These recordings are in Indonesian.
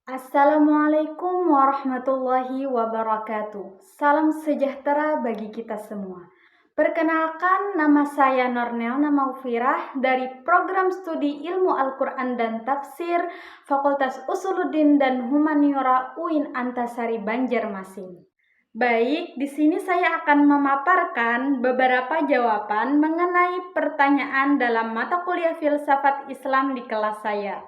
Assalamualaikum warahmatullahi wabarakatuh. Salam sejahtera bagi kita semua. Perkenalkan, nama saya Nornelna Maufirah dari Program Studi Ilmu Al-Quran dan Tafsir Fakultas Usuluddin dan Humaniora UIN Antasari Banjarmasin. Baik, di sini saya akan memaparkan beberapa jawaban mengenai pertanyaan dalam mata kuliah Filsafat Islam di kelas saya.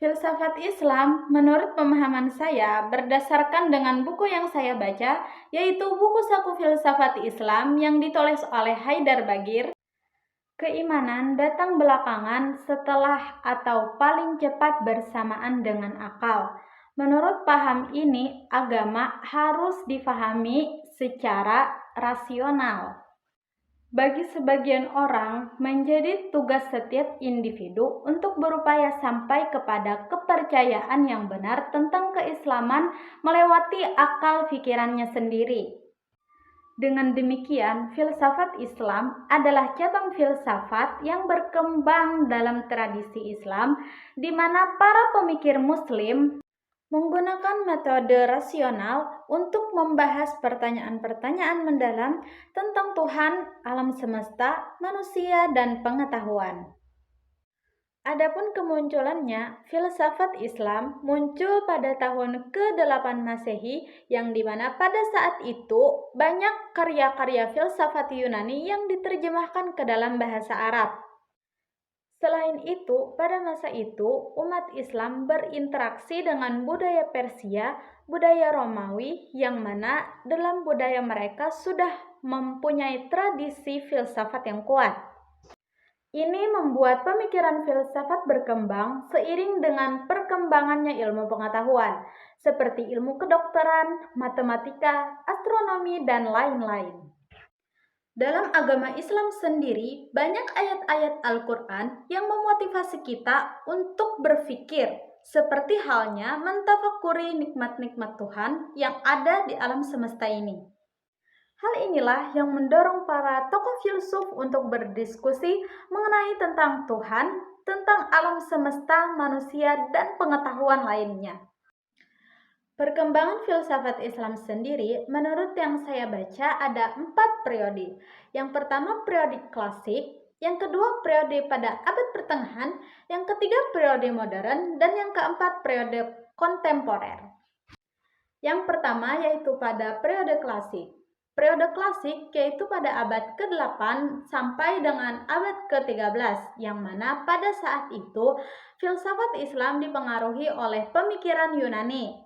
Filsafat Islam, menurut pemahaman saya, berdasarkan dengan buku yang saya baca, yaitu buku Saku Filsafat Islam yang ditulis oleh Haidar Bagir. Keimanan datang belakangan setelah atau paling cepat bersamaan dengan akal. Menurut paham ini, agama harus difahami secara rasional. Bagi sebagian orang, menjadi tugas setiap individu untuk berupaya sampai kepada kepercayaan yang benar tentang keislaman melewati akal pikirannya sendiri. Dengan demikian, filsafat Islam adalah cabang filsafat yang berkembang dalam tradisi Islam, di mana para pemikir Muslim menggunakan metode rasional untuk membahas pertanyaan-pertanyaan mendalam tentang Tuhan, alam semesta, manusia, dan pengetahuan. Adapun kemunculannya, filsafat Islam muncul pada tahun ke-8 Masehi, yang dimana pada saat itu banyak karya-karya filsafat Yunani yang diterjemahkan ke dalam bahasa Arab. Selain itu, pada masa itu, umat Islam berinteraksi dengan budaya Persia, budaya Romawi, yang mana dalam budaya mereka sudah mempunyai tradisi filsafat yang kuat. Ini membuat pemikiran filsafat berkembang seiring dengan perkembangannya ilmu pengetahuan, seperti ilmu kedokteran, matematika, astronomi, dan lain-lain. Dalam agama Islam sendiri, banyak ayat-ayat Al-Quran yang memotivasi kita untuk berpikir, seperti halnya mentafakuri nikmat-nikmat Tuhan yang ada di alam semesta ini. Hal inilah yang mendorong para tokoh filsuf untuk berdiskusi mengenai tentang Tuhan, tentang alam semesta, manusia, dan pengetahuan lainnya. Perkembangan filsafat Islam sendiri, menurut yang saya baca, ada 4 periode. Yang pertama periode klasik, yang kedua periode pada abad pertengahan, yang ketiga periode modern, dan yang keempat periode kontemporer. Yang pertama yaitu pada periode klasik. Periode klasik yaitu pada abad ke-8 sampai dengan abad ke-13, yang mana pada saat itu filsafat Islam dipengaruhi oleh pemikiran Yunani.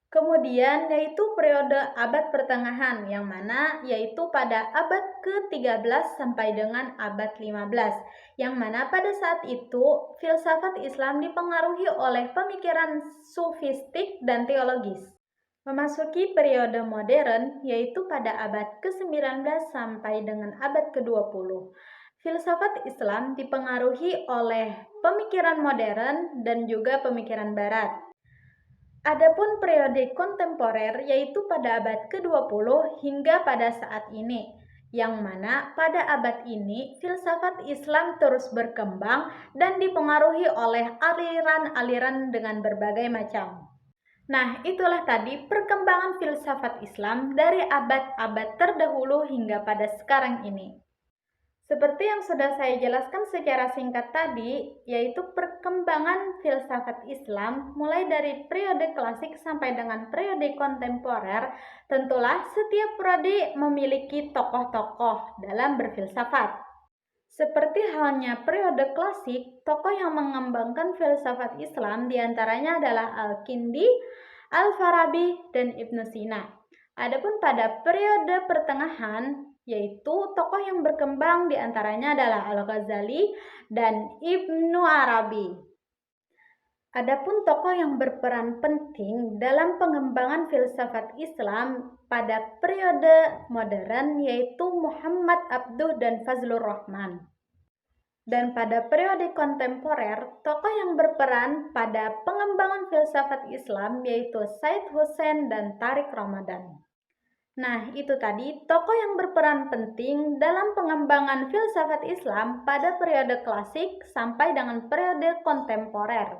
Kemudian yaitu periode abad pertengahan, yang mana yaitu pada abad ke-13 sampai dengan abad 15, yang mana pada saat itu filsafat Islam dipengaruhi oleh pemikiran sufistik dan teologis. Memasuki periode modern, yaitu pada abad ke-19 sampai dengan abad ke-20. Filsafat Islam dipengaruhi oleh pemikiran modern dan juga pemikiran barat. Adapun periode kontemporer yaitu pada abad ke-20 hingga pada saat ini, yang mana pada abad ini filsafat Islam terus berkembang dan dipengaruhi oleh aliran-aliran dengan berbagai macam. Nah, itulah tadi perkembangan filsafat Islam dari abad-abad terdahulu hingga pada sekarang ini. Seperti yang sudah saya jelaskan secara singkat tadi, yaitu perkembangan filsafat Islam mulai dari periode klasik sampai dengan periode kontemporer, tentulah setiap periode memiliki tokoh-tokoh dalam berfilsafat. Seperti halnya periode klasik, tokoh yang mengembangkan filsafat Islam diantaranya adalah Al-Kindi, Al-Farabi, dan Ibnu Sina. Adapun pada periode pertengahan, yaitu tokoh yang berkembang diantaranya adalah Al-Ghazali dan Ibnu Arabi. Adapun tokoh yang berperan penting dalam pengembangan filsafat Islam pada periode modern yaitu Muhammad Abduh dan Fazlur Rahman. Dan pada periode kontemporer, tokoh yang berperan pada pengembangan filsafat Islam yaitu Said Hussein dan Tariq Ramadan. Nah, itu tadi tokoh yang berperan penting dalam pengembangan filsafat Islam pada periode klasik sampai dengan periode kontemporer.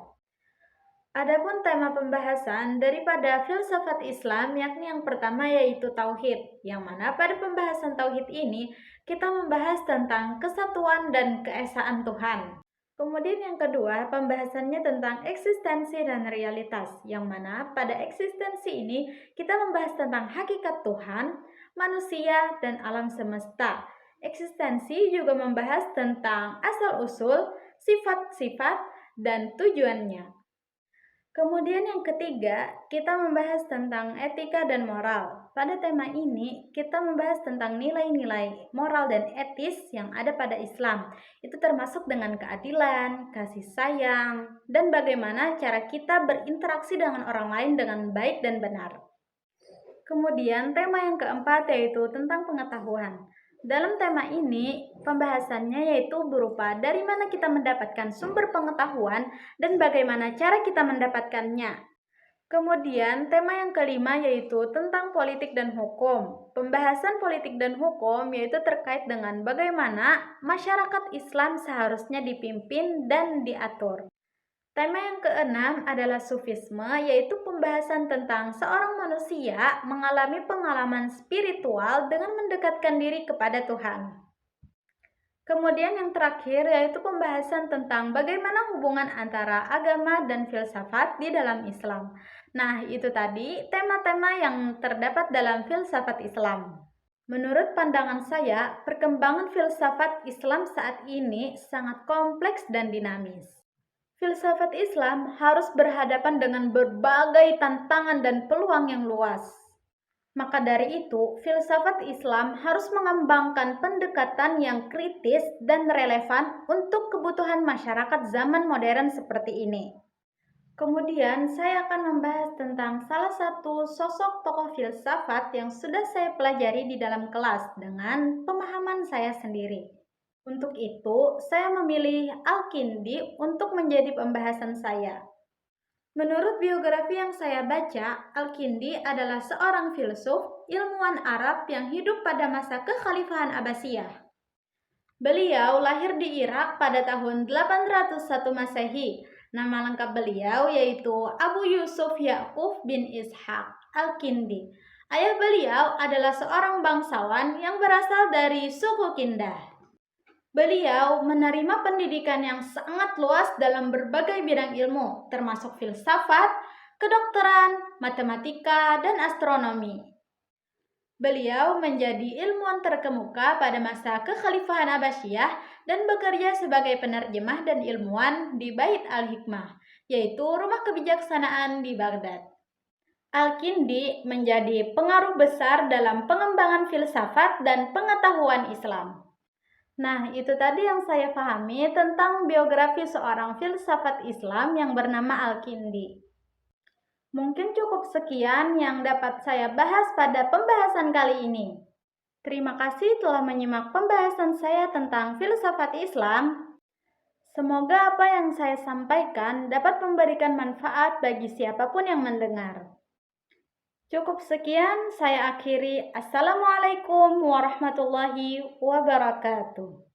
Adapun tema pembahasan daripada filsafat Islam yakni yang pertama yaitu tauhid, yang mana pada pembahasan tauhid ini kita membahas tentang kesatuan dan keesaan Tuhan. Kemudian yang kedua, pembahasannya tentang eksistensi dan realitas, yang mana pada eksistensi ini kita membahas tentang hakikat Tuhan, manusia, dan alam semesta. Eksistensi juga membahas tentang asal-usul, sifat-sifat, dan tujuannya. Kemudian yang ketiga, kita membahas tentang etika dan moral. Pada tema ini, kita membahas tentang nilai-nilai moral dan etis yang ada pada Islam. Itu termasuk dengan keadilan, kasih sayang, dan bagaimana cara kita berinteraksi dengan orang lain dengan baik dan benar. Kemudian tema yang keempat yaitu tentang pengetahuan. Dalam tema ini, pembahasannya yaitu berupa dari mana kita mendapatkan sumber pengetahuan dan bagaimana cara kita mendapatkannya. Kemudian tema yang kelima yaitu tentang politik dan hukum. Pembahasan politik dan hukum yaitu terkait dengan bagaimana masyarakat Islam seharusnya dipimpin dan diatur. Tema yang keenam adalah sufisme, yaitu pembahasan tentang seorang manusia mengalami pengalaman spiritual dengan mendekatkan diri kepada Tuhan. Kemudian yang terakhir yaitu pembahasan tentang bagaimana hubungan antara agama dan filsafat di dalam Islam. Nah, itu tadi tema-tema yang terdapat dalam filsafat Islam. Menurut pandangan saya, perkembangan filsafat Islam saat ini sangat kompleks dan dinamis. Filsafat Islam harus berhadapan dengan berbagai tantangan dan peluang yang luas. Maka dari itu, filsafat Islam harus mengembangkan pendekatan yang kritis dan relevan untuk kebutuhan masyarakat zaman modern seperti ini. Kemudian, saya akan membahas tentang salah satu sosok tokoh filsafat yang sudah saya pelajari di dalam kelas dengan pemahaman saya sendiri. Untuk itu, saya memilih Al-Kindi untuk menjadi pembahasan saya. Menurut biografi yang saya baca, Al-Kindi adalah seorang filsuf, ilmuwan Arab yang hidup pada masa kekhalifahan Abbasiyah. Beliau lahir di Irak pada tahun 801 Masehi. Nama lengkap beliau yaitu Abu Yusuf Ya'qub bin Ishaq Al-Kindi. Ayah beliau adalah seorang bangsawan yang berasal dari suku Kindah. Beliau menerima pendidikan yang sangat luas dalam berbagai bidang ilmu, termasuk filsafat, kedokteran, matematika, dan astronomi. Beliau menjadi ilmuwan terkemuka pada masa kekhalifahan Abbasiyah dan bekerja sebagai penerjemah dan ilmuwan di Bait al-Hikmah, yaitu rumah kebijaksanaan di Baghdad. Al-Kindi menjadi pengaruh besar dalam pengembangan filsafat dan pengetahuan Islam. Nah, itu tadi yang saya pahami tentang biografi seorang filsafat Islam yang bernama Al-Kindi. Mungkin cukup sekian yang dapat saya bahas pada pembahasan kali ini. Terima kasih telah menyimak pembahasan saya tentang filsafat Islam. Semoga apa yang saya sampaikan dapat memberikan manfaat bagi siapapun yang mendengar. Cukup sekian, saya akhiri. Assalamualaikum warahmatullahi wabarakatuh.